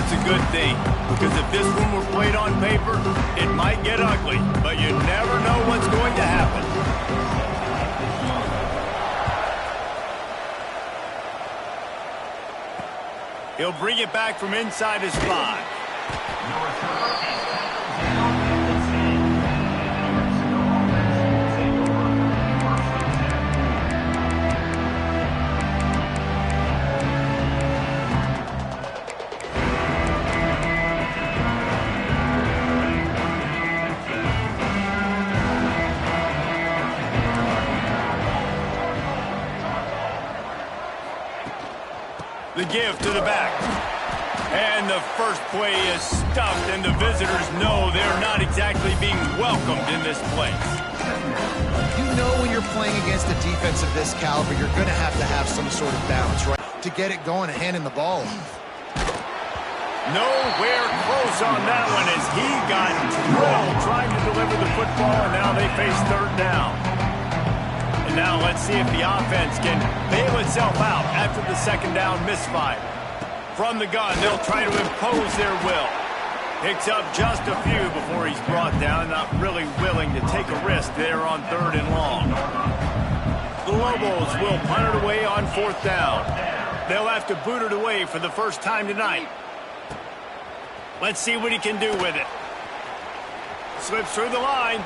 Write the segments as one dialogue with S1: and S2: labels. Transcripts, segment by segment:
S1: that's a good thing, because if this one were played on paper, it might get ugly, but you never know what's going to happen. He'll bring it back from inside his 5. The give to the back. And the first play is stuffed, and the visitors know they're not exactly being welcomed in this place.
S2: You know when you're playing against a defense of this caliber, you're going to have some sort of balance, right? To get it going and handing the ball off.
S1: Nowhere close on that one as he got drilled trying to deliver the football, and now they face third down. And now let's see if the offense can bail itself out after the second down misfire. From the gun, they'll try to impose their will. Picks up just a few before he's brought down, not really willing to take a risk there on 3rd and long. The Lobos will punt it away on 4th down. They'll have to boot it away for the first time tonight. Let's see what he can do with it. Slips through the line.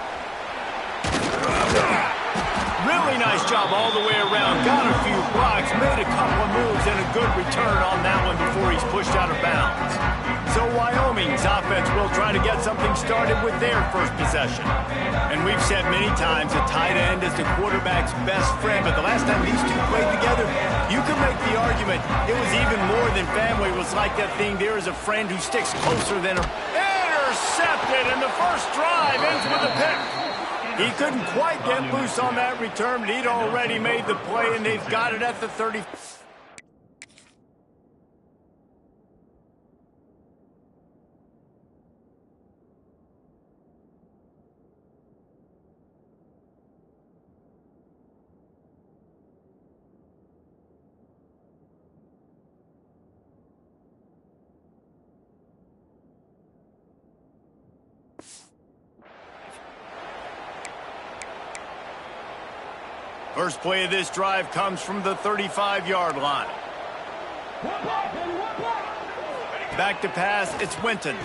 S1: Really nice job all the way around. Got a few blocks, made a couple of moves, and a good return on that one before he's pushed out of bounds. So Wyoming's offense will try to get something started with their first possession. And we've said many times a tight end is the quarterback's best friend, but the last time these two played together, you could make the argument it was even more than family. It was like that thing, there is a friend who sticks closer than a... Intercepted, and the first drive ends with a pick. He couldn't quite get loose on that return, but he'd already made the play, and they've got it at the 30. First play of this drive comes from the 35-yard line. Back to pass, it's Winton.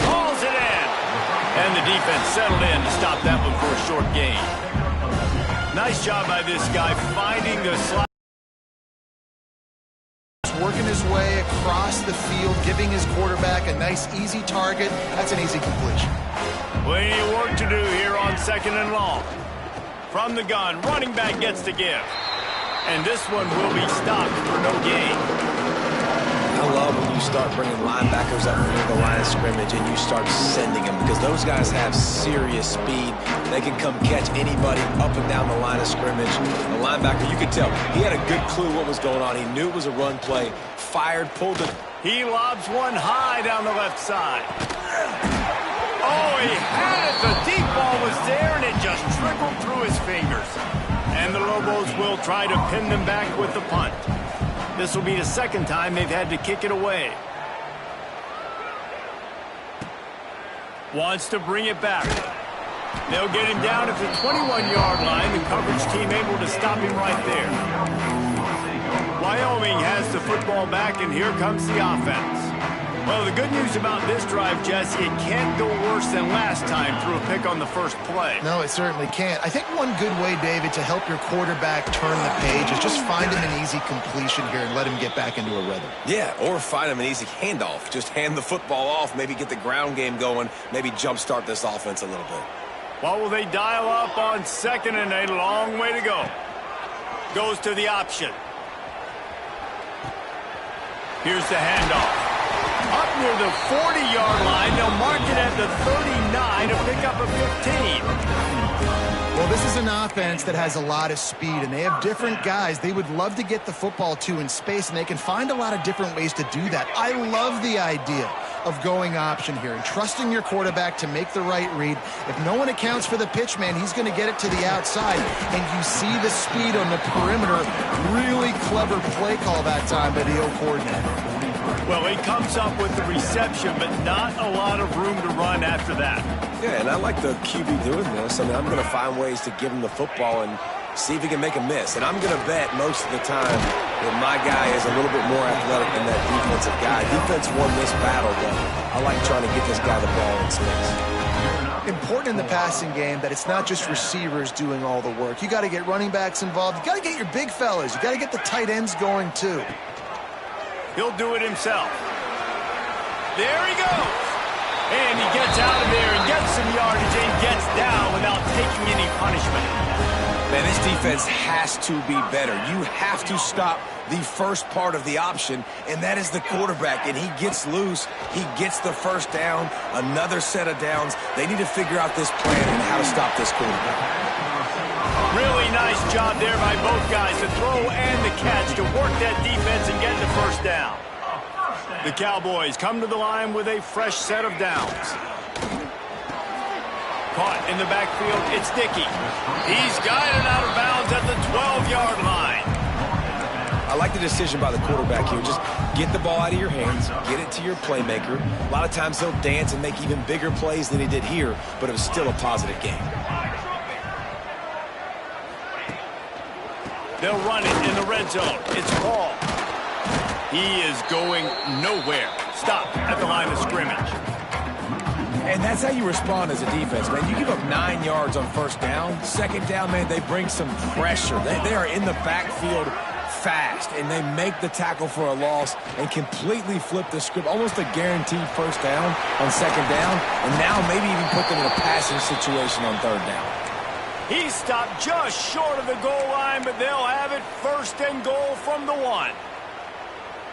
S1: Hauls it in. And the defense settled in to stop that one for a short gain. Nice job by this guy finding the slot.
S2: Working his way across the field, giving his quarterback a nice, easy target. That's an easy completion.
S1: Plenty of work to do here on 2nd and long. From the gun, running back gets the give. And this one will be stopped for no gain.
S3: I love when you start bringing linebackers up near the line of scrimmage and you start sending them, because those guys have serious speed. They can come catch anybody up and down the line of scrimmage. The linebacker, you could tell, he had a good clue what was going on. He knew it was a run play. Fired, pulled it.
S1: He lobs one high down the left side. Oh, he had it. The deep ball was there, and it just trickled through his fingers. And the Lobos will try to pin them back with the punt. This will be the second time they've had to kick it away. Wants to bring it back. They'll get him down at the 21-yard line. The coverage team able to stop him right there. Wyoming has the football back, and here comes the offense. Well, the good news about this drive, Jesse, it can't go worse than last time through a pick on the first play.
S2: No, it certainly can't. I think one good way, David, to help your quarterback turn the page is just find him an easy completion here and let him get back into a rhythm.
S3: Yeah, or find him an easy handoff. Just hand the football off, maybe get the ground game going, maybe jumpstart this offense a little bit.
S1: What will they dial up on 2nd and a long way to go? Goes to the option. Here's the handoff. Up near the 40-yard line, they'll mark it at the 39 to pick up a 15.
S2: Well, this is an offense that has a lot of speed, and they have different guys they would love to get the football to in space, and they can find a lot of different ways to do that. I love the idea of going option here and trusting your quarterback to make the right read. If no one accounts for the pitch, man, he's going to get it to the outside, and you see the speed on the perimeter. Really clever play call that time by the O coordinator.
S1: Well, he comes up with the reception, but not a lot of room to run after that.
S3: Yeah, and I like the QB doing this. I mean, I'm going to find ways to give him the football and see if he can make a miss. And I'm going to bet most of the time that my guy is a little bit more athletic than that defensive guy. Defense won this battle, but I like trying to get this guy the ball in space.
S2: Important in the passing game that it's not just receivers doing all the work. You got to get running backs involved. You got to get your big fellas. You got to get the tight ends going too.
S1: He'll do it himself. There he goes. And he gets out of there and gets some yardage and gets down without taking any punishment.
S3: Man, this defense has to be better. You have to stop the first part of the option, and that is the quarterback. And he gets loose. He gets the first down, another set of downs. They need to figure out this plan and how to stop this quarterback.
S1: Really nice job there by both guys, the throw and the catch, to work that defense and get the first down. The Cowboys come to the line with a fresh set of downs. Caught in the backfield, it's Dickey. He's guided out of bounds at the 12-yard line.
S3: I like the decision by the quarterback here. Just get the ball out of your hands, get it to your playmaker. A lot of times he'll dance and make even bigger plays than he did here, but it was still a positive game.
S1: They'll run it in the red zone. It's Paul. He is going nowhere. Stop at the line of scrimmage.
S3: And that's how you respond as a defense, man. You give up 9 yards on first down. Second down, man, they bring some pressure. They are in the backfield fast, and they make the tackle for a loss and completely flip the script. Almost a guaranteed first down on second down, and now maybe even put them in a passing situation on third down.
S1: He stopped just short of the goal line, but they'll have it first and goal from the 1.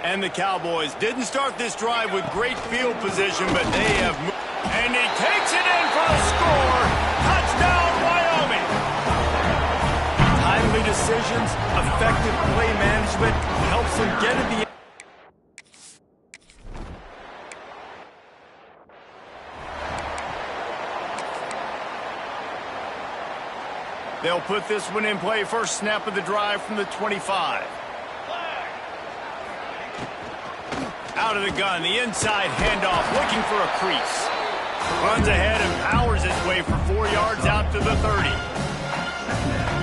S1: And the Cowboys didn't start this drive with great field position, but they have moved. And he takes it in for the score. Touchdown, Wyoming. Timely decisions, effective play management helps them get to the end. They'll put this one in play. First snap of the drive from the 25. Out of the gun, the inside handoff, looking for a crease. Runs ahead and powers his way for 4 yards out to the 30.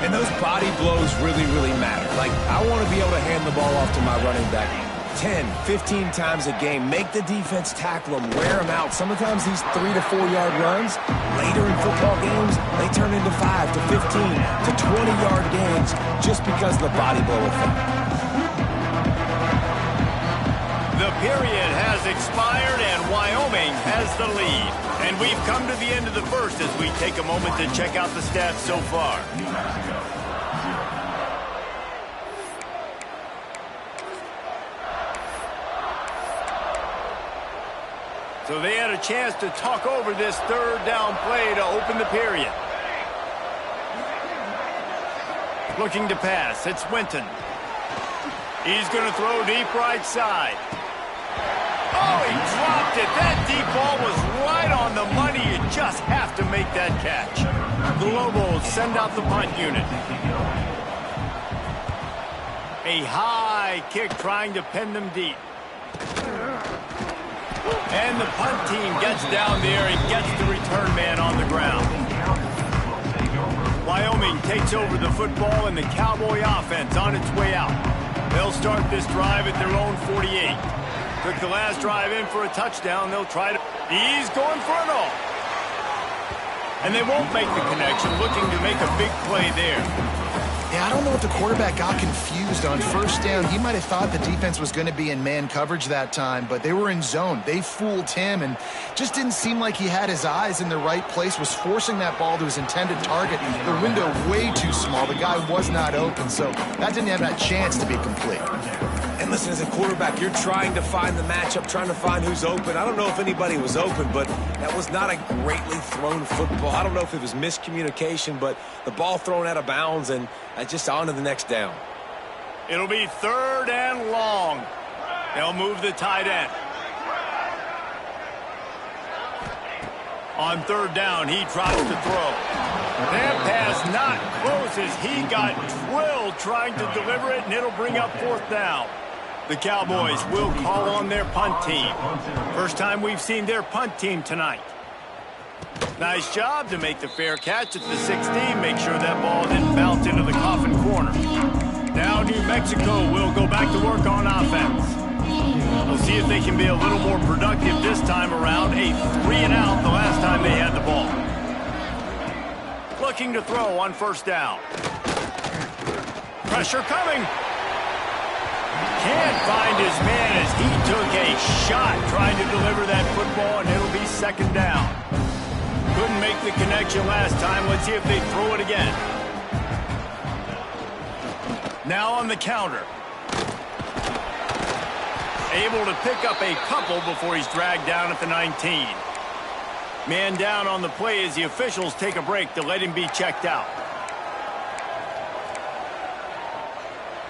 S3: And those body blows really, really matter. Like, I want to be able to hand the ball off to my running back 10, 15 times a game. Make the defense tackle him, wear him out. Sometimes these 3 to 4 yard runs, later in football games, they turn into 5 to 15 to 20 yard gains just because of the body blow effect.
S1: The period has expired and Wyoming has the lead. And we've come to the end of the first as we take a moment to check out the stats so far. So they had a chance to talk over this third down play to open the period. Looking to pass, it's Winton. He's going to throw deep right side. Oh, he dropped it. That deep ball was right on the money. You just have to make that catch. The Lobos send out the punt unit. A high kick trying to pin them deep. And the punt team gets down there and gets the return man on the ground. Wyoming takes over the football and the Cowboy offense on its way out. They'll start this drive at their own 48. Took the last drive in for a touchdown. They'll try to... He's going for it all. And they won't make the connection, looking to make a big play there.
S2: Yeah, I don't know if the quarterback got confused on first down. He might have thought the defense was going to be in man coverage that time, but they were in zone. They fooled him and just didn't seem like he had his eyes in the right place, was forcing that ball to his intended target. The window way too small. The guy was not open, so that didn't have that chance to be complete.
S3: And listen, as a quarterback, you're trying to find the matchup, trying to find who's open. I don't know if anybody was open, but that was not a greatly thrown football. I don't know if it was miscommunication, but the ball thrown out of bounds and just on to the next down.
S1: It'll be third and long. They'll move the tight end. On third down, he tries to throw. That pass not close as he got drilled trying to deliver it, and it'll bring up fourth down. The Cowboys will call on their punt team. First time we've seen their punt team tonight. Nice job to make the fair catch at the 16. Make sure that ball didn't bounce into the coffin corner. Now New Mexico will go back to work on offense. We'll see if they can be a little more productive this time around. A 3-and-out the last time they had the ball. Looking to throw on first down. Pressure coming. Can't find his man as he took a shot trying to deliver that football, and it'll be second down. Couldn't make the connection last time. Let's see if they throw it again. Now on the counter. Able to pick up a couple before he's dragged down at the 19. Man down on the play as the officials take a break to let him be checked out.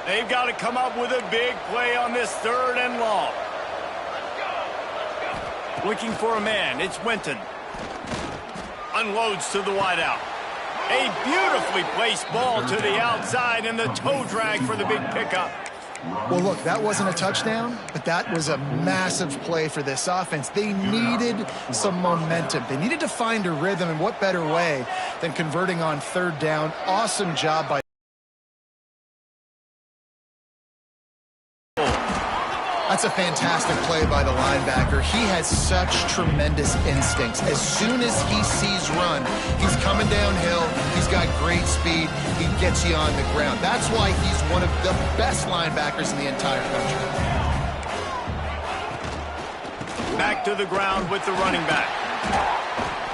S1: They've got to come up with a big play on this 3rd and long. Looking for a man. It's Winton. Unloads to the wideout. A beautifully placed ball to the outside and the toe drag for the big pickup.
S2: Well, look, that wasn't a touchdown, but that was a massive play for this offense. They needed some momentum. They needed to find a rhythm, and what better way than converting on 3rd down. Awesome job by... That's a fantastic play by the linebacker. He has such tremendous instincts. As soon as he sees run, he's coming downhill. He's got great speed. He gets you on the ground. That's why he's one of the best linebackers in the entire country.
S1: Back to the ground with the running back.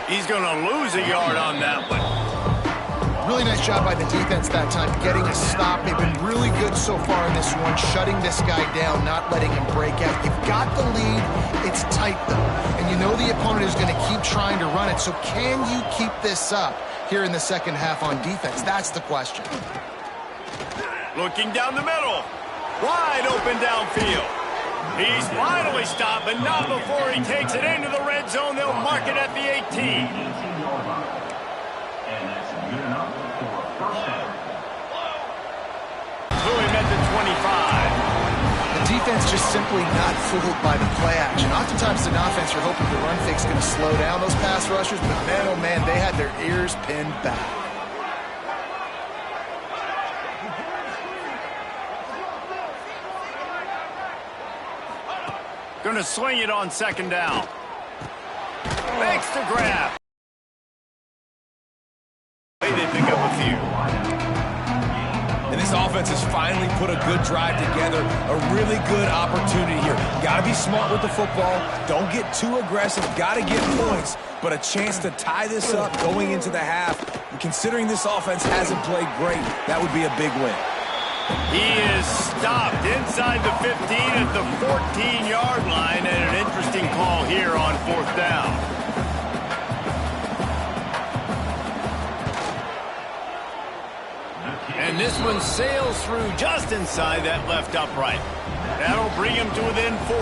S1: He's going to lose a yard on that one.
S2: Really nice job by the defense that time, getting a stop. They've been really good so far in this one, shutting this guy down, not letting him break out. You've got the lead. It's tight, though. And you know the opponent is going to keep trying to run it. So can you keep this up here in the second half on defense? That's the question.
S1: Looking down the middle. Wide open downfield. He's finally stopped, but not before he takes it into the red zone. They'll mark it at the 18. At the 25.
S2: The defense just simply not fooled by the play action. Oftentimes in offense, you're hoping the run fake's going to slow down those pass rushers, but man, oh man, they had their ears pinned back.
S1: Going to swing it on 2nd down. Makes the grab. They pick up a few.
S3: And this offense has finally put a good drive together. A really good opportunity here. Got to be smart with the football. Don't get too aggressive. Got to get points. But a chance to tie this up going into the half. And considering this offense hasn't played great, that would be a big win.
S1: He is stopped inside the 15 at the 14-yard line. And an interesting call here on 4th down. And this one sails through just inside that left upright. That'll bring him to within 4.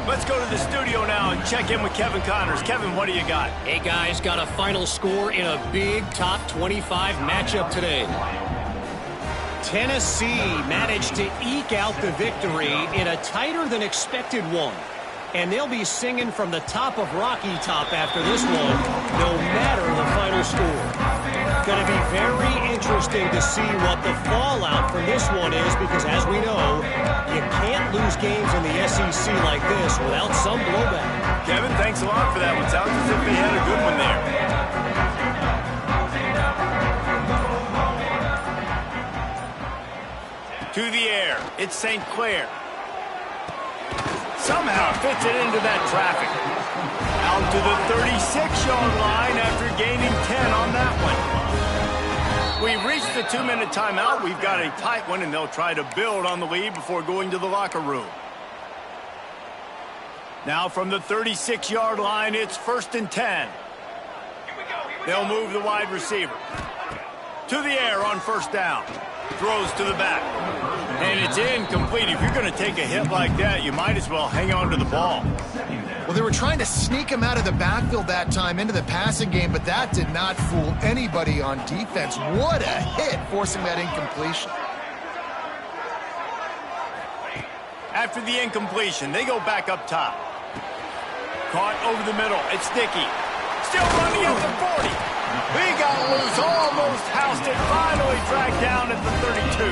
S1: Let's go to the studio now and check in with Kevin Connors. Kevin, what do you got?
S4: Hey, guys, got a final score in a big top 25 matchup today. Tennessee managed to eke out the victory in a tighter than expected one. And they'll be singing from the top of Rocky Top after this one, no matter the final score. Going to be very interesting to see what the fallout from this one is, because as we know, you can't lose games in the SEC like this without some blowback.
S1: Kevin, thanks a lot for that one. Sounds as if they had a good one there. To the air, it's St. Clair. Somehow fits it into that traffic. Out to the 36-yard line after gaining 10 on that one. We've reached the 2-minute timeout. We've got a tight one, and they'll try to build on the lead before going to the locker room. Now from the 36-yard line, it's 1st and 10. They'll move the wide receiver. To the air on 1st down. Throws to the back. And it's incomplete. If you're going to take a hit like that, you might as well hang on to the ball.
S2: Well, they were trying to sneak him out of the backfield that time into the passing game, but that did not fool anybody on defense. What a hit, forcing that incompletion.
S1: After the incompletion, they go back up top. Caught over the middle. It's Dickey. Still running at the 40. He got loose, almost housed it, finally dragged down at the 32.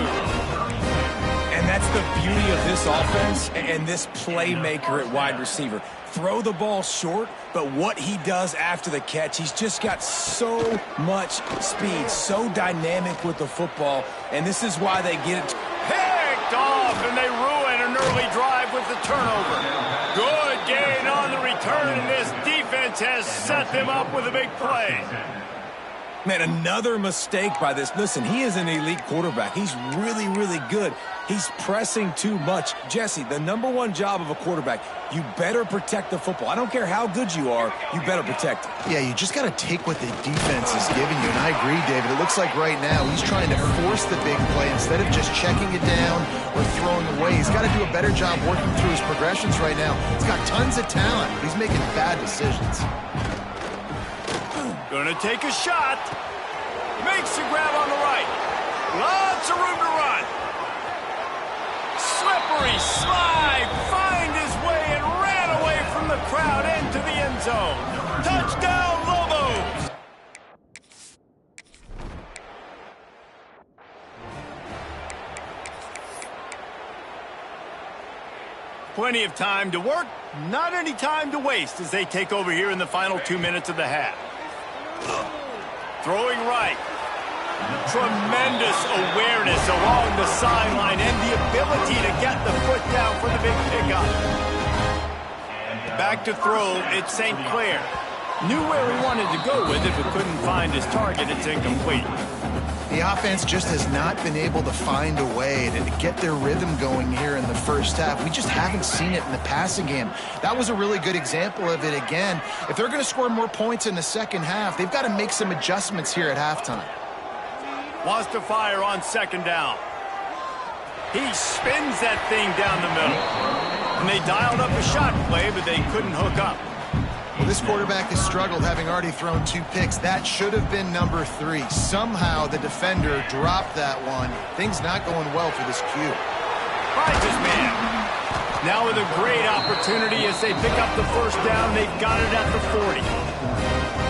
S3: And that's the beauty of this offense and this playmaker at wide receiver. Throw the ball short, but what he does after the catch, he's just got so much speed, so dynamic with the football, and this is why they get it.
S1: Picked off, and they ruin an early drive with the turnover. Good gain on the return, and this defense has set them up with a big play.
S3: Man, another mistake by this. Listen, he is an elite quarterback. He's really, really good. He's pressing too much. Jesse, the #1 job of a quarterback, you better protect the football. I don't care how good you are, you better protect it.
S2: Yeah, you just got to take what the defense is giving you, and I agree, David. It looks like right now he's trying to force the big play instead of just checking it down or throwing away. He's got to do a better job working through his progressions right now. He's got tons of talent. He's making bad decisions.
S1: Gonna take a shot. Makes the grab on the right. Lots of room to run. Slippery slide. Find his way and ran away from the crowd into the end zone. Touchdown, Lobos. Plenty of time to work. Not any time to waste as they take over here in the final 2 minutes of the half. Throwing right. Tremendous awareness along the sideline and the ability to get the foot down for the big pickup. Back to throw, it's St. Clair. Knew where he wanted to go with it, but couldn't find his target. It's incomplete.
S2: The offense just has not been able to find a way to get their rhythm going here in the first half. We just haven't seen it in the passing game. That was a really good example of it again. If they're going to score more points in the second half, they've got to make some adjustments here at halftime.
S1: Wants to fire on second down. He spins that thing down the middle. And they dialed up a shot play, but they couldn't hook up.
S2: Well, this quarterback has struggled, having already thrown 2 picks. That should have been number 3. Somehow the defender dropped that one. Things not going well for this Q.
S1: Finds his man. Now with a great opportunity as they pick up the first down. They've got it at the 40.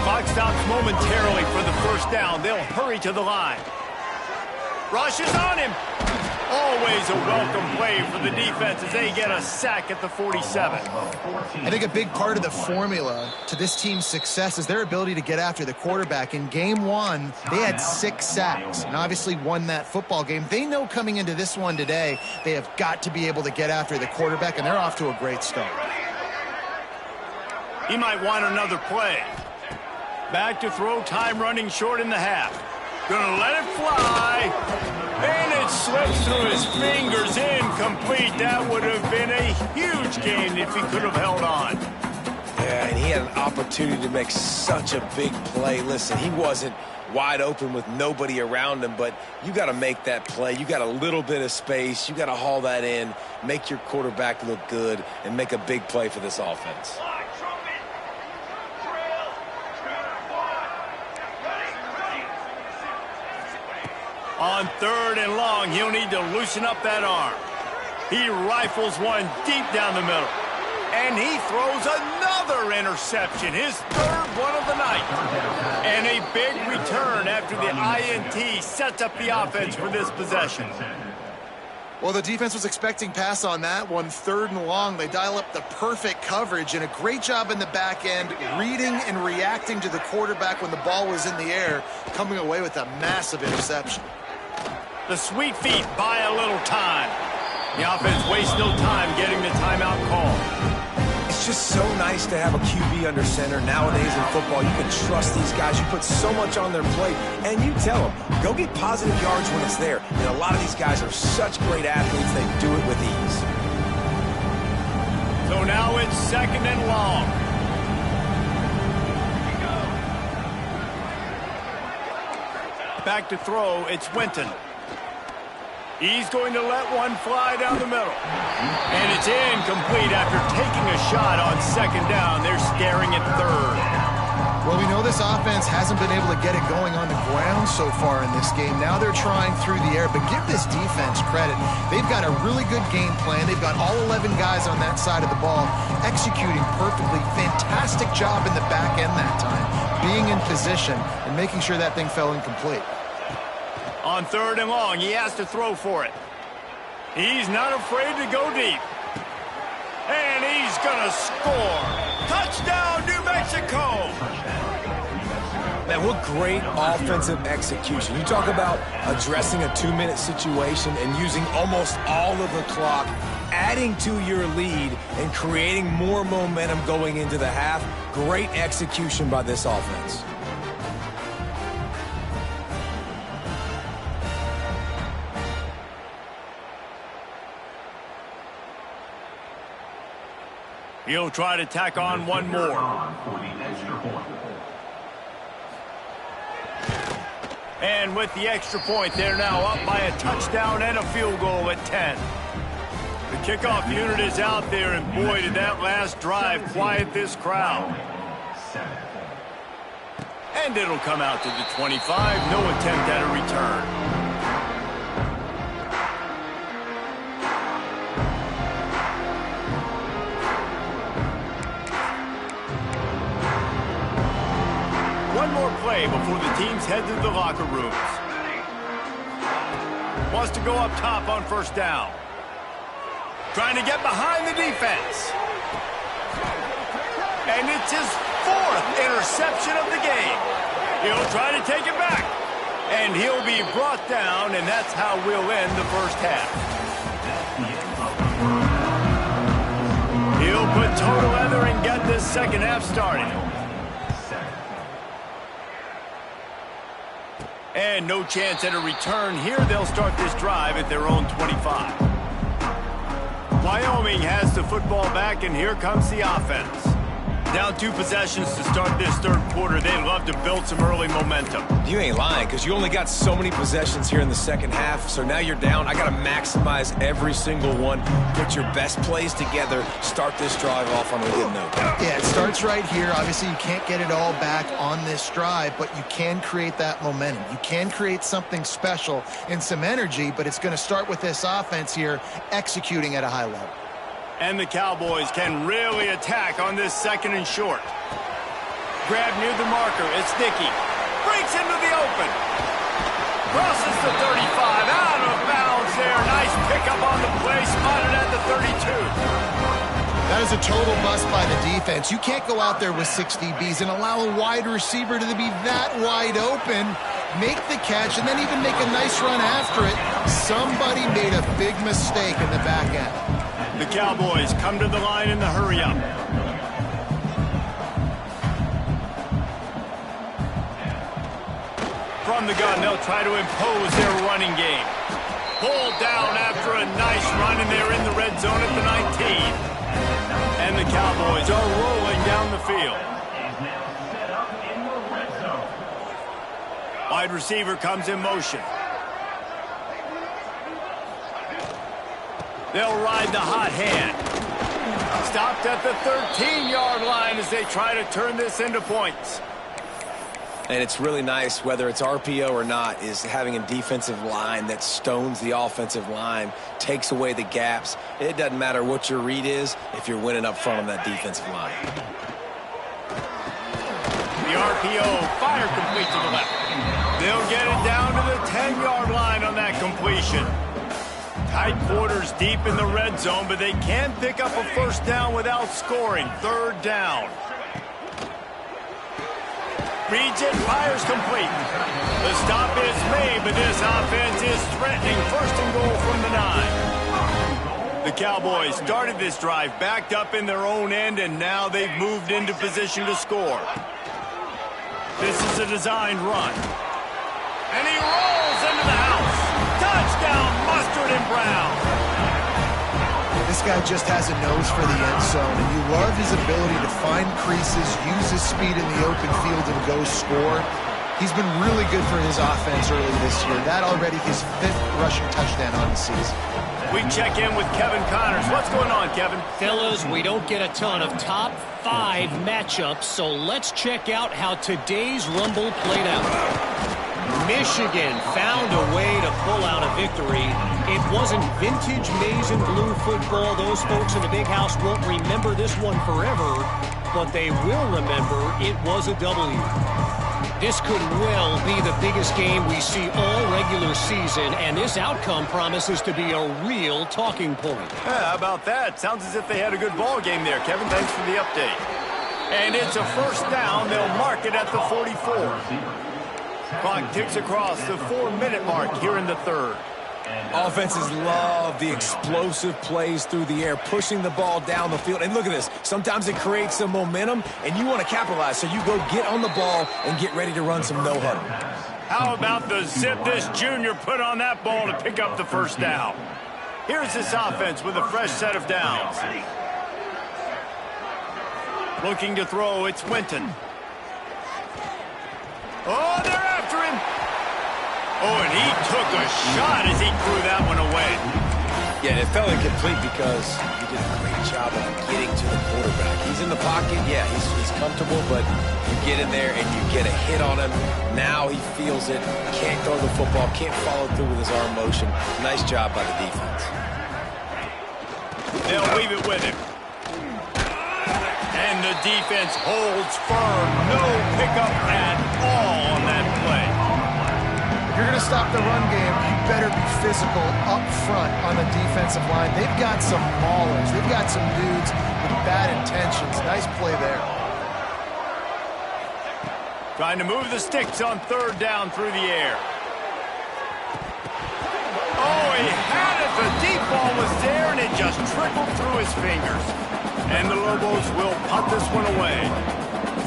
S1: Clock stops momentarily for the first down. They'll hurry to the line. Rush is on him. Always a welcome play for the defense as they get a sack at the 47.
S2: I think a big part of the formula to this team's success is their ability to get after the quarterback. In game 1, they had 6 sacks and obviously won that football game. They know coming into this one today, they have got to be able to get after the quarterback, and they're off to a great start.
S1: He might want another play. Back to throw, time running short in the half. Gonna let it fly. And it slips through his fingers, incomplete. That would have been a huge gain if he could have held on.
S3: Yeah, and he had an opportunity to make such a big play. Listen, he wasn't wide open with nobody around him, but you got to make that play. You got a little bit of space. You got to haul that in, make your quarterback look good, and make a big play for this offense.
S1: On 3rd and long, he'll need to loosen up that arm. He rifles one deep down the middle. And he throws another interception, his 3rd one of the night. And a big return after the INT sets up the offense for this possession.
S2: Well, the defense was expecting pass on that one. 3rd and long, they dial up the perfect coverage and a great job in the back end, reading and reacting to the quarterback when the ball was in the air, coming away with a massive interception.
S1: The sweet feet buy a little time. The offense wastes no time getting the timeout call.
S3: It's just so nice to have a QB under center. Nowadays in football, you can trust these guys. You put so much on their plate, and you tell them, go get positive yards when it's there. And a lot of these guys are such great athletes, they do it with ease.
S1: So now it's 2nd and long. Back to throw, it's Winton. He's going to let one fly down the middle. And it's incomplete after taking a shot on 2nd down. They're staring at 3rd.
S2: Well, we know this offense hasn't been able to get it going on the ground so far in this game. Now they're trying through the air, but give this defense credit. They've got a really good game plan. They've got all 11 guys on that side of the ball executing perfectly. Fantastic job in the back end that time, being in position and making sure that thing fell incomplete.
S1: On 3rd and long, he has to throw for it. He's not afraid to go deep. And he's going to score. Touchdown, New Mexico!
S3: Man, what great offensive execution. You talk about addressing a 2-minute situation and using almost all of the clock, adding to your lead and creating more momentum going into the half. Great execution by this offense.
S1: He'll try to tack on one more. And with the extra point, they're now up by a touchdown and a field goal at 10. The kickoff unit is out there, and boy, did that last drive quiet this crowd. And it'll come out to the 25. No attempt at a return. One more play before the teams head to the locker rooms. Wants to go up top on 1st down. Trying to get behind the defense. And it's his 4th interception of the game. He'll try to take it back. And he'll be brought down, and that's how we'll end the first half. He'll put toe to leather and get this second half started. And no chance at a return here. They'll start this drive at their own 25. Wyoming has the football back, and here comes the offense. Down 2 possessions to start this 3rd quarter. They'd love to build some early momentum.
S3: You ain't lying, because you only got so many possessions here in the second half, so now you're down. I got to maximize every single one. Put your best plays together. Start this drive off on a good note.
S2: Yeah, it starts right here. Obviously, you can't get it all back on this drive, but you can create that momentum. You can create something special and some energy, but it's going to start with this offense here executing at a high level.
S1: And the Cowboys can really attack on this 2nd and short. Grab near the marker. It's Dickey. Breaks into the open. Crosses the 35. Out of bounds there. Nice pickup on the play. Spotted at the 32.
S2: That is a total bust by the defense. You can't go out there with 6 DBs and allow a wide receiver to be that wide open, make the catch, and then even make a nice run after it. Somebody made a big mistake in the back end.
S1: The Cowboys come to the line in the hurry-up. From the gun, they'll try to impose their running game. Pulled down after a nice run, and they're in the red zone at the 19. And the Cowboys are rolling down the field. Wide receiver comes in motion. They'll ride the hot hand. Stopped at the 13-yard line as they try to turn this into points.
S3: And it's really nice, whether it's RPO or not, is having a defensive line that stones the offensive line, takes away the gaps. It doesn't matter what your read is if you're winning up front on that defensive line.
S1: The RPO fire complete to the left. They'll get it down to the 10-yard line on that completion. Tight quarters deep in the red zone, but they can pick up a 1st down without scoring. 3rd down. Reads it, fires complete. The stop is made, but this offense is threatening 1st and goal from the 9. The Cowboys started this drive backed up in their own end, and now they've moved into position to score. This is a designed run. And he rolls into the house. Touchdown, Mustard and Brown.
S2: This guy just has a nose for the end zone, and you love his ability to find creases, use his speed in the open field, and go score. He's been really good for his offense early this year. That already his 5th rushing touchdown on the season.
S1: We check in with Kevin Connors. What's going on, Kevin?
S4: Fellas, we don't get a ton of top 5 matchups, so let's check out how today's Rumble played out. Michigan found a way to pull out a victory. It wasn't vintage maize and blue football. Those folks in the big house won't remember this one forever, but they will remember it was a W. This could well be the biggest game we see all regular season, and this outcome promises to be a real talking point.
S1: Yeah, how about that? Sounds as if they had a good ball game there, Kevin. Thanks for the update. And it's a first down. They'll mark it at the 44. Clock ticks across the 4-minute mark here in the 3rd.
S3: Offenses love the explosive plays through the air, pushing the ball down the field. And look at this. Sometimes it creates some momentum, and you want to capitalize. So you go get on the ball and get ready to run some no-huddle.
S1: How about the zip this junior put on that ball to pick up the first down? Here's this offense with a fresh set of downs. Looking to throw, it's Winton. Oh, they're after him. Oh, and he took a shot as he threw that one away.
S3: Yeah, it felt incomplete because he did a great job of getting to the quarterback. He's in the pocket. Yeah, he's comfortable, but you get in there and you get a hit on him. Now he feels it. Can't throw the football. Can't follow through with his arm motion. Nice job by the defense.
S1: They'll leave it with him. And the defense holds firm. No pickup at all on that play.
S2: If you're going to stop the run game, you better be physical up front on the defensive line. They've got some maulers. They've got some dudes with bad intentions. Nice play there.
S1: Trying to move the sticks on 3rd down through the air. Oh, he had it. The deep ball was there, and it just trickled through his fingers. And the Lobos will punt this one away.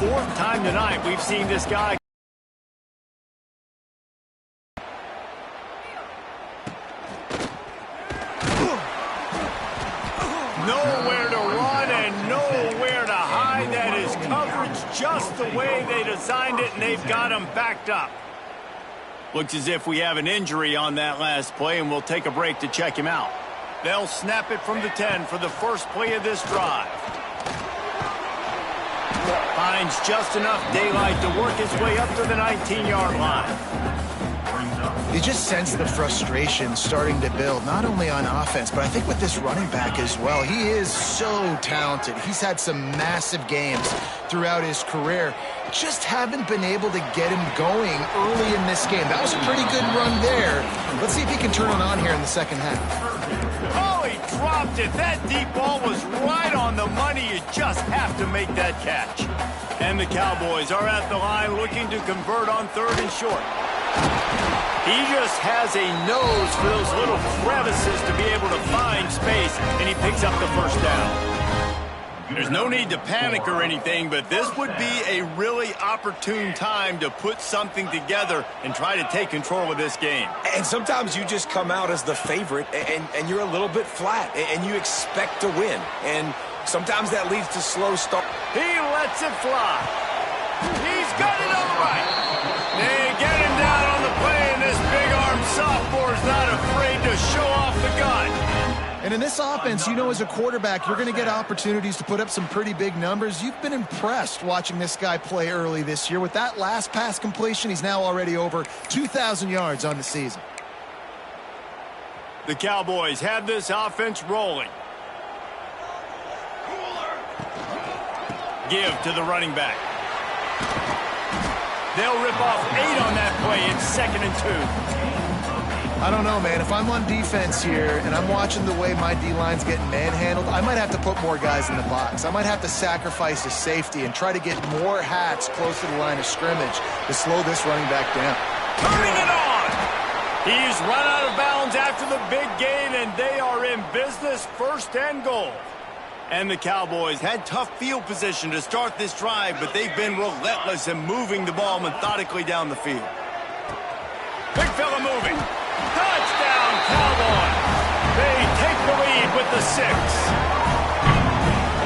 S1: 4th time tonight we've seen this guy. Nowhere to run and nowhere to hide. That is coverage just the way they designed it, and they've got him backed up. Looks as if we have an injury on that last play, and we'll take a break to check him out. They'll snap it from the 10 for the first play of this drive. Finds just enough daylight to work his way up to the 19-yard line.
S2: You just sense the frustration starting to build, not only on offense, but I think with this running back as well. He is so talented. He's had some massive games throughout his career. Just haven't been able to get him going early in this game. That was a pretty good run there. Let's see if he can turn it on here in the second half.
S1: Oh, he dropped it. That deep ball was right on the money. You just have to make that catch. And the Cowboys are at the line looking to convert on 3rd and short. He just has a nose for those little crevices to be able to find space, and he picks up the first down. There's no need to panic or anything, but this would be a really opportune time to put something together and try to take control of this game.
S3: And sometimes you just come out as the favorite, and you're a little bit flat, and you expect to win. And sometimes that leads to slow start.
S1: He lets it fly. He's got it all right. They get him down on the play, and this big-arm sophomore's not afraid to show off the gun.
S2: And in this offense, you know, as a quarterback, you're going to get opportunities to put up some pretty big numbers. You've been impressed watching this guy play early this year. With that last pass completion, he's now already over 2,000 yards on the season.
S1: The Cowboys have this offense rolling. Give to the running back. They'll rip off 8 on that play. It's 2nd and 2.
S2: I don't know, man. If I'm on defense here and I'm watching the way my D-line's getting manhandled, I might have to put more guys in the box. I might have to sacrifice a safety and try to get more hats close to the line of scrimmage to slow this running back down.
S1: Turning it on! He's run out of bounds after the big gain, and they are in business, 1st and goal. And the Cowboys had tough field position to start this drive, but they've been relentless in moving the ball methodically down the field. Big fella moving. Touchdown, Cowboys. They take the lead with the 6.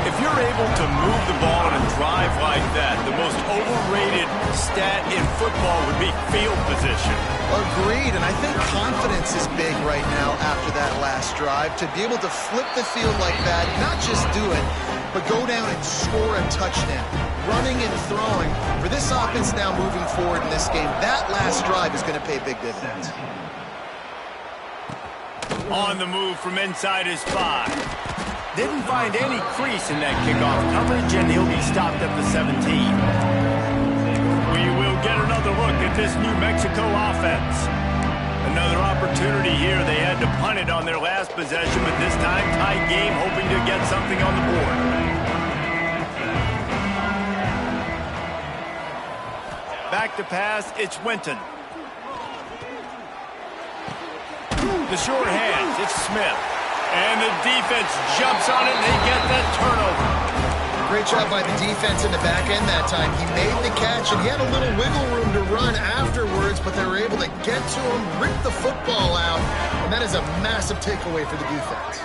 S1: If you're able to move the ball in a drive like that, the most overrated stat in football would be field position.
S2: Agreed, and I think confidence is big right now after that last drive. To be able to flip the field like that, not just do it, but go down and score a touchdown. Running and throwing. For this offense now moving forward in this game, that last drive is going to pay big dividends.
S1: On the move from inside his 5. Didn't find any crease in that kickoff coverage, and he'll be stopped at the 17. We will get another look at this New Mexico offense. Another opportunity here. They had to punt it on their last possession, but this time tight game, hoping to get something on the board. Back to pass, it's Winton. The short hands, it's Smith. And the defense jumps on it, and they get that turnover.
S2: Great job by the defense in the back end that time. He made the catch, and he had a little wiggle room to run afterwards, but they were able to get to him, rip the football out, and that is a massive takeaway for the defense.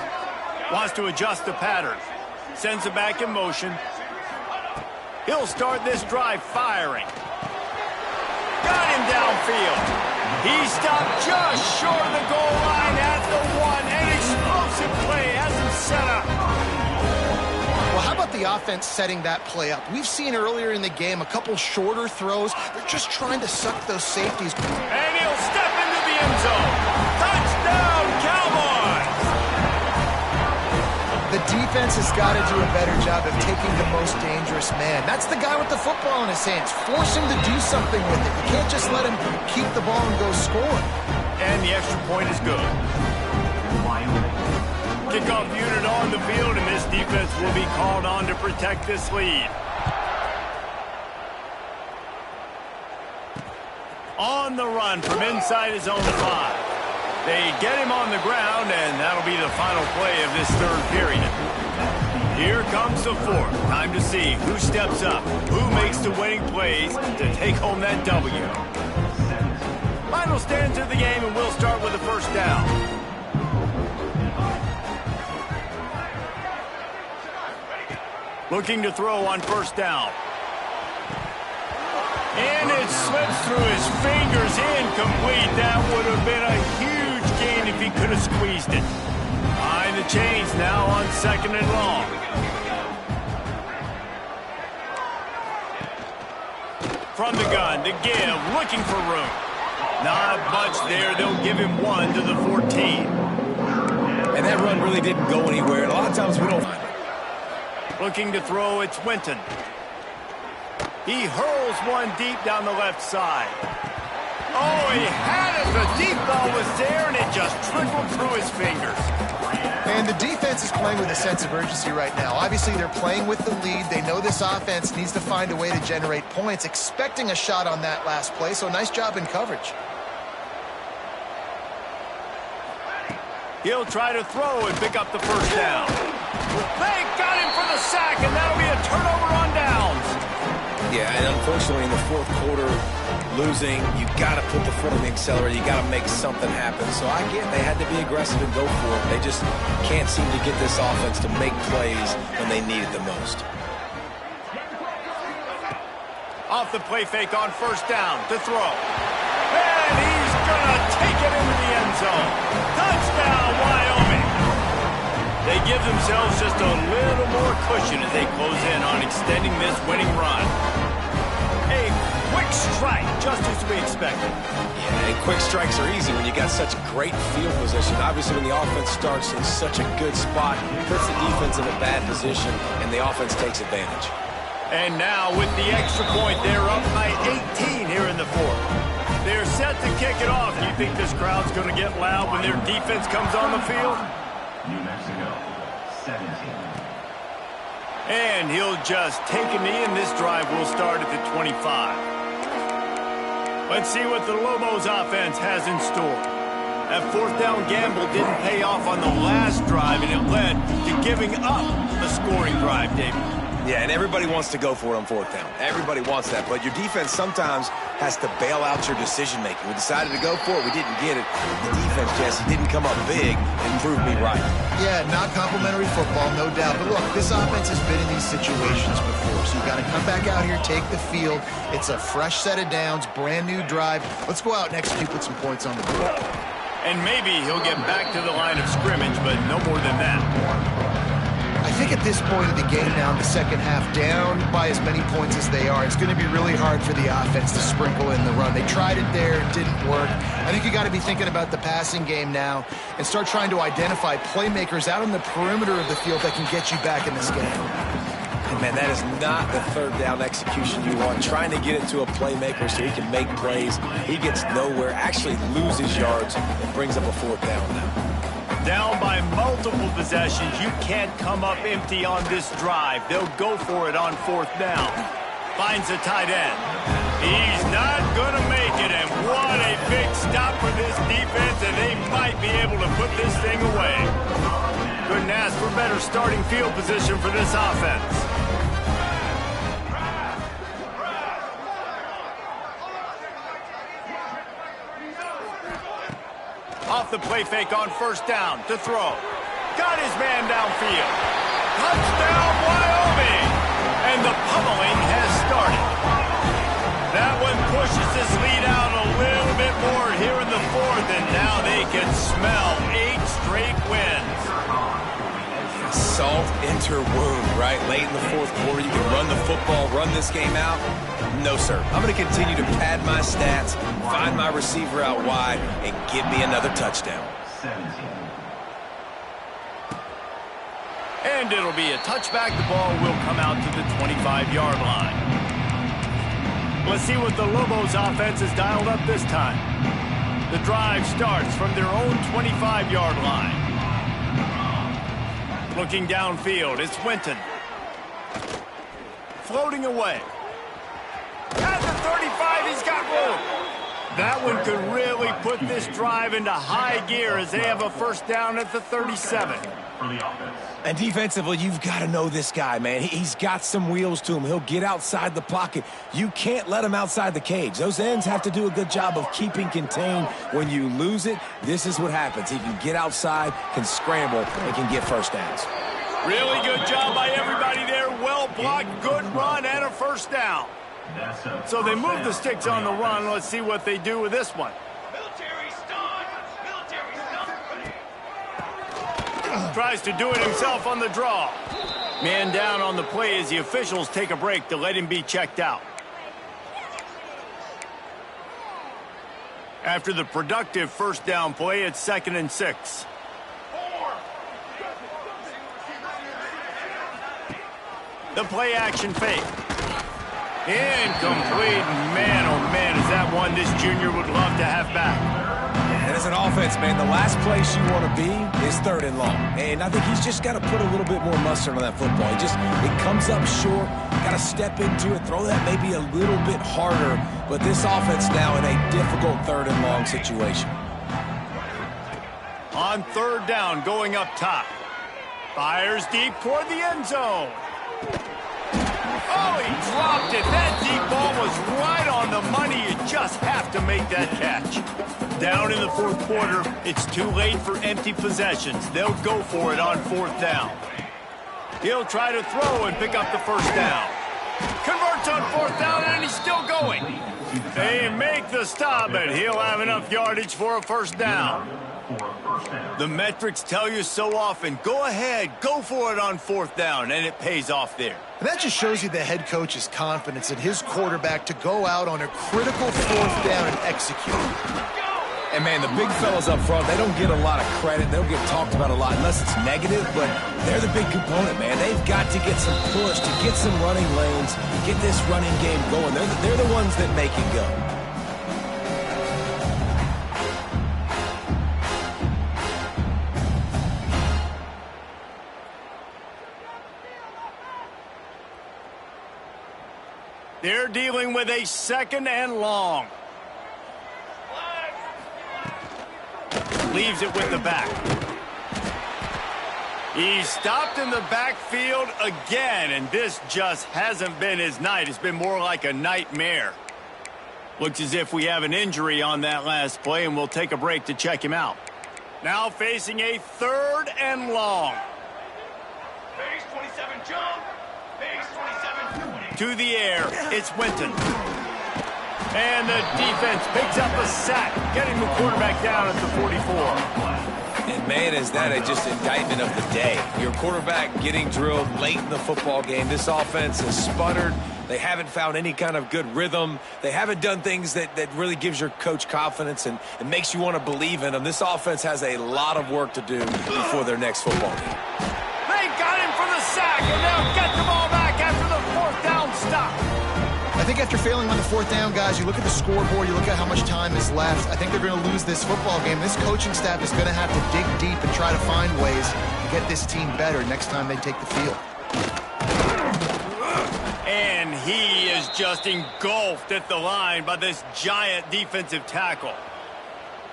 S1: Wants to adjust the pattern. Sends it back in motion. He'll start this drive firing. Got him downfield. He stopped just short of the goal line at the 1. An explosive play has him set up.
S2: Well, how about the offense setting that play up? We've seen earlier in the game a couple shorter throws. They're just trying to suck those safeties.
S1: And he'll step into the end zone. Touchdown, Cowboys!
S2: The defense has got to do a better job of taking the most dangerous man. That's the guy with the football in his hands. Force him to do something with it. You can't just let him keep the ball and go score.
S1: And the extra point is good. Kickoff unit on the field, and this defense will be called on to protect this lead. On the run from inside his own 5. They get him on the ground, and that'll be the final play of this third period. Here comes the 4th. Time to see who steps up, who makes the winning plays to take home that W. Final stanza of the game, and we'll start with the first down. Looking to throw on first down. And it slips through his fingers, incomplete. That would have been a huge gain if he could have squeezed it. Behind the chains now on 2nd and long. From the gun to give, looking for room. Not much there. They'll give him 1 to the 14.
S3: And that run really didn't go anywhere. And a lot of times we don't.
S1: Looking to throw, it's Winton. He hurls one deep down the left side. Oh, he had it. The deep ball was there, and it just trickled through his fingers.
S2: And the defense is playing with a sense of urgency right now. Obviously, they're playing with the lead. They know this offense needs to find a way to generate points, expecting a shot on that last play, so nice job in coverage.
S1: He'll try to throw and pick up the first down. They got him for the sack, and that'll be a turnover on downs.
S3: Yeah, and unfortunately in the 4th quarter, losing, you got to put the foot on the accelerator. You got to make something happen. So I get they had to be aggressive and go for it. They just can't seem to get this offense to make plays when they need it the most.
S1: Off the play fake on first down to throw. And he's going to take it into the end zone. Touchdown, Wyoming. They give themselves just a little more cushion as they close in on extending this winning run. A quick strike, just as we expected.
S3: Yeah, and quick strikes are easy when you got such great field position. Obviously, when the offense starts in such a good spot, it puts the defense in a bad position, and the offense takes advantage.
S1: And now with the extra point, they're up by 18 here in the 4th. They're set to kick it off. Do you think this crowd's going to get loud when their defense comes on the field?
S5: New Mexico, 17.
S1: And he'll just take a knee, and this drive will start at the 25. Let's see what the Lobos offense has in store. That 4th down gamble didn't pay off on the last drive, and it led to giving up a scoring drive, David.
S3: Yeah, and everybody wants to go for it on fourth down. Everybody wants that, but your defense sometimes has to bail out your decision-making. We decided to go for it. We didn't get it. The defense, Jesse, didn't come up big and prove me right.
S2: Yeah, not complimentary football, no doubt. But look, this offense has been in these situations before, so you've got to come back out here, take the field. It's a fresh set of downs, brand new drive. Let's go out and execute with some points on the board.
S1: And maybe he'll get back to the line of scrimmage, but no more than that.
S2: I think at this point of the game now, in the second half, down by as many points as they are, it's going to be really hard for the offense to sprinkle in the run. They tried it there, it didn't work. I think you got to be thinking about the passing game now and start trying to identify playmakers out on the perimeter of the field that can get you back in this game.
S3: And man, that is not the third down execution you want. Trying to get it to a playmaker so he can make plays. He gets nowhere, actually loses yards, and brings up a fourth down now.
S1: Down by multiple possessions. You can't come up empty on this drive. They'll go for it on fourth down. Finds a tight end. He's not going to make it, and what a big stop for this defense, and they might be able to put this thing away. Couldn't ask for better starting field position for this offense. Off the play fake on first down to throw. Got his man downfield. Touchdown, Wyoming! And the pummeling has started. That one pushes this lead out a little bit more here in the fourth, and now they can smell 8 straight wins.
S3: Salt enter wound, right? Late in the fourth quarter, you can run the football, run this game out. No, sir. I'm going to continue to pad my stats, find my receiver out wide, and give me another touchdown.
S5: 17.
S1: And it'll be a touchback. The ball will come out to the 25-yard line. Let's see what the Lobos offense has dialed up this time. The drive starts from their own 25-yard line. Looking downfield, it's Winton. Floating away. At the 35, he's got room. That one could really put this drive into high gear as they have a first down at the 37.
S5: For the offense.
S3: And defensively, you've got to know this guy, man. He's got some wheels to him. He'll get outside the pocket. You can't let him outside the cage. Those ends have to do a good job of keeping contained. When you lose it, this is what happens. He can get outside, can scramble, and can get first downs.
S1: Really good job by everybody there. Well blocked, good run, and a first down. So they move the sticks on the run. Let's see what they do with this one. Tries to do it himself on the draw. Man down on the play as the officials take a break to let him be checked out. After the productive first down play, it's 2nd and 6. The play action fake. Incomplete. Man, oh man, is that one this junior would love to have back.
S3: And as an offense, man, the last place you want to be is 3rd and long. And I think he's just got to put a little bit more mustard on that football. It comes up short. Got to step into it, throw that maybe a little bit harder. But this offense now in a difficult 3rd and long situation.
S1: On 3rd down, going up top. Fires deep toward the end zone. Oh, he dropped it. That deep ball was right on the money. You just have to make that catch. Down in the fourth quarter, it's too late for empty possessions. They'll go for it on 4th down. He'll try to throw and pick up the first down. Converts on 4th down, and he's still going. They make the stop, but he'll have enough yardage for a first down. The metrics tell you so often, go ahead, go for it on 4th down, and it pays off there.
S2: And that just shows you the head coach's confidence in his quarterback to go out on a critical 4th down and execute.
S3: And, man, the big fellas up front, they don't get a lot of credit. They don't get talked about a lot unless it's negative, but they're the big component, man. They've got to get some push, to get some running lanes, get this running game going. They're the ones that make it go.
S1: They're dealing with a 2nd and long. Leaves it with the back. He's stopped in the backfield again, and this just hasn't been his night. It's been more like a nightmare. Looks as if we have an injury on that last play, and we'll take a break to check him out. Now facing a 3rd and long.
S5: Base 27 jump. Base 27
S1: To the air, it's Winton. And the defense picks up a sack, getting the quarterback down at the 44.
S3: And, man, is that just indictment of the day. Your quarterback getting drilled late in the football game. This offense has sputtered. They haven't found any kind of good rhythm. They haven't done things that really gives your coach confidence and makes you want to believe in them. This offense has a lot of work to do before their next football game.
S1: They got him for the sack, and they'll get the ball back after the 4th down stop.
S2: I think after failing on the 4th down, guys, you look at the scoreboard, you look at how much time is left. I think they're going to lose this football game. This coaching staff is going to have to dig deep and try to find ways to get this team better next time they take the field.
S1: And he is just engulfed at the line by this giant defensive tackle.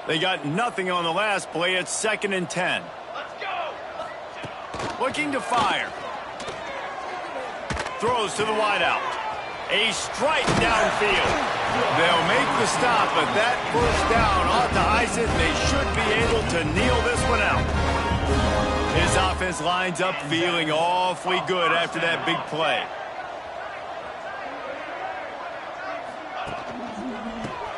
S1: They got nothing on the last play. It's 2nd and 10.
S5: Let's go.
S1: Looking to fire. Throws to the wideout. A strike downfield. They'll make the stop, but that 1st down ought to ice it. They should be able to kneel this one out. His offense lines up feeling awfully good after that big play.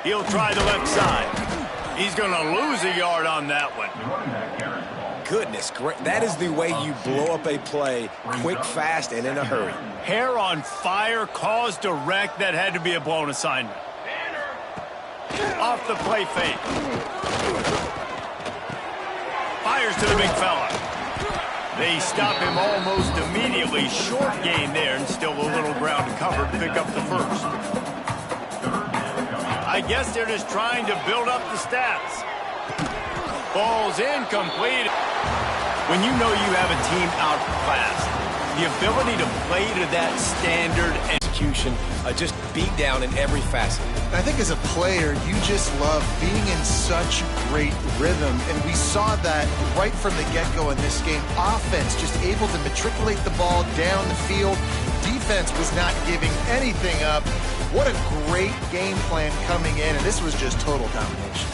S1: He'll try the left side. He's going to lose a yard on that one.
S3: Goodness, great. That is the way you blow up a play quick, fast, and in a hurry.
S1: Hair on fire, cause direct. That had to be a blown assignment. Off the play fake. Fires to the big fella. They stop him almost immediately. Short gain there, and still a little ground to cover to pick up the 1st. I guess they're just trying to build up the stats. Ball's incomplete. When you know you have a team outclassed, the ability to play to that standard and
S3: Execution, just beat down in every facet.
S2: I think as a player, you just love being in such great rhythm, and we saw that right from the get-go in this game. Offense just able to matriculate the ball down the field. Defense was not giving anything up. What a great game plan coming in, and this was just total domination.